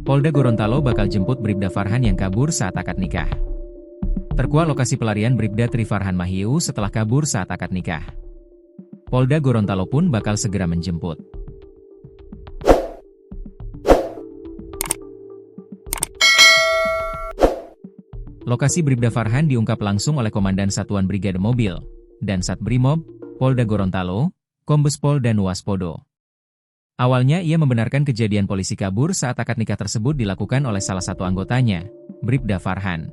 Polda Gorontalo bakal jemput Bribda Farhan yang kabur saat akad nikah. Terkuak lokasi pelarian Bribda Tri Farhan Mahieu setelah kabur saat akad nikah. Polda Gorontalo pun bakal segera menjemput. Lokasi Bribda Farhan diungkap langsung oleh Komandan Satuan Brigade Mobil dan Satbrimob, Polda Gorontalo, Kombes Pol dan Waspodo. Awalnya ia membenarkan kejadian polisi kabur saat akad nikah tersebut dilakukan oleh salah satu anggotanya, Bribda Farhan.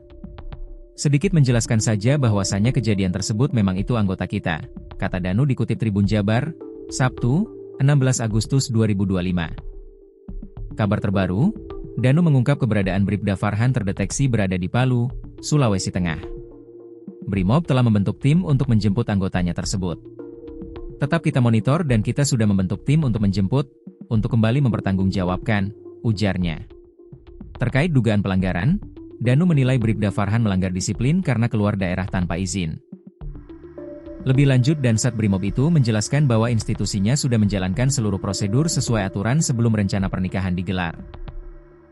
Sedikit menjelaskan saja bahwasannya kejadian tersebut memang itu anggota kita, kata Danu dikutip Tribun Jabar, Sabtu, 16 Agustus 2025. Kabar terbaru, Danu mengungkap keberadaan Bribda Farhan terdeteksi berada di Palu, Sulawesi Tengah. Brimob telah membentuk tim untuk menjemput anggotanya tersebut. Tetap kita monitor dan kita sudah membentuk tim untuk menjemput, untuk kembali mempertanggungjawabkan, ujarnya. Terkait dugaan pelanggaran, Danu menilai Bribda Farhan melanggar disiplin karena keluar daerah tanpa izin. Lebih lanjut Dansat Brimob itu menjelaskan bahwa institusinya sudah menjalankan seluruh prosedur sesuai aturan sebelum rencana pernikahan digelar.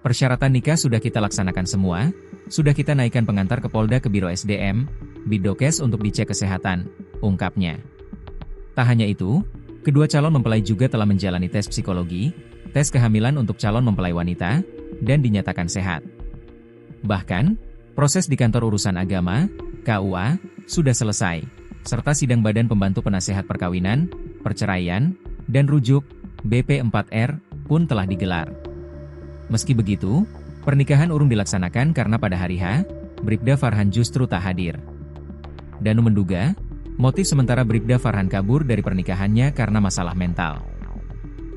Persyaratan nikah sudah kita laksanakan semua, sudah kita naikkan pengantar ke Polda ke Biro SDM, Bidokes untuk dicek kesehatan, ungkapnya. Tak hanya itu, kedua calon mempelai juga telah menjalani tes psikologi, tes kehamilan untuk calon mempelai wanita, dan dinyatakan sehat. Bahkan, proses di Kantor Urusan Agama, KUA, sudah selesai, serta sidang Badan Pembantu Penasehat Perkawinan, Perceraian, dan Rujuk, BP4R, pun telah digelar. Meski begitu, pernikahan urung dilaksanakan karena pada hari H, Bribda Farhan justru tak hadir. Danu menduga, motif sementara Bribda Farhan kabur dari pernikahannya karena masalah mental.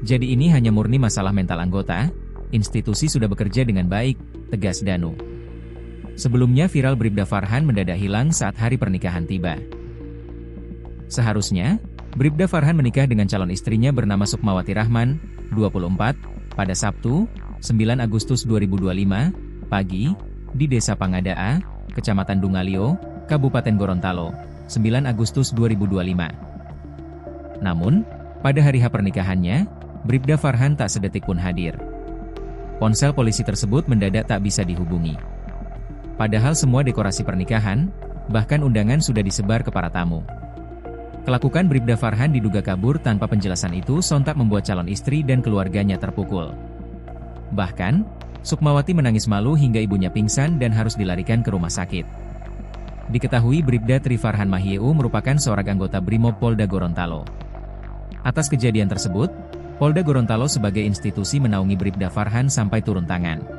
Jadi ini hanya murni masalah mental anggota, institusi sudah bekerja dengan baik, tegas Danu. Sebelumnya viral Bribda Farhan mendadak hilang saat hari pernikahan tiba. Seharusnya, Bribda Farhan menikah dengan calon istrinya bernama Sukmawati Rahman, 24, pada Sabtu, 9 Agustus 2025, pagi, di Desa Pangadaa, Kecamatan Dungalio, Kabupaten Gorontalo, 9 Agustus 2025. Namun, pada hari H pernikahannya, Bribda Farhan tak sedetik pun hadir. Ponsel polisi tersebut mendadak tak bisa dihubungi. Padahal semua dekorasi pernikahan, bahkan undangan sudah disebar ke para tamu. Kelakukan Bribda Farhan diduga kabur tanpa penjelasan itu sontak membuat calon istri dan keluarganya terpukul. Bahkan, Sukmawati menangis malu hingga ibunya pingsan dan harus dilarikan ke rumah sakit. Diketahui Bribda Tri Farhan Mahieu merupakan seorang anggota Brimob Polda Gorontalo. Atas kejadian tersebut, Polda Gorontalo sebagai institusi menaungi Bribda Farhan sampai turun tangan.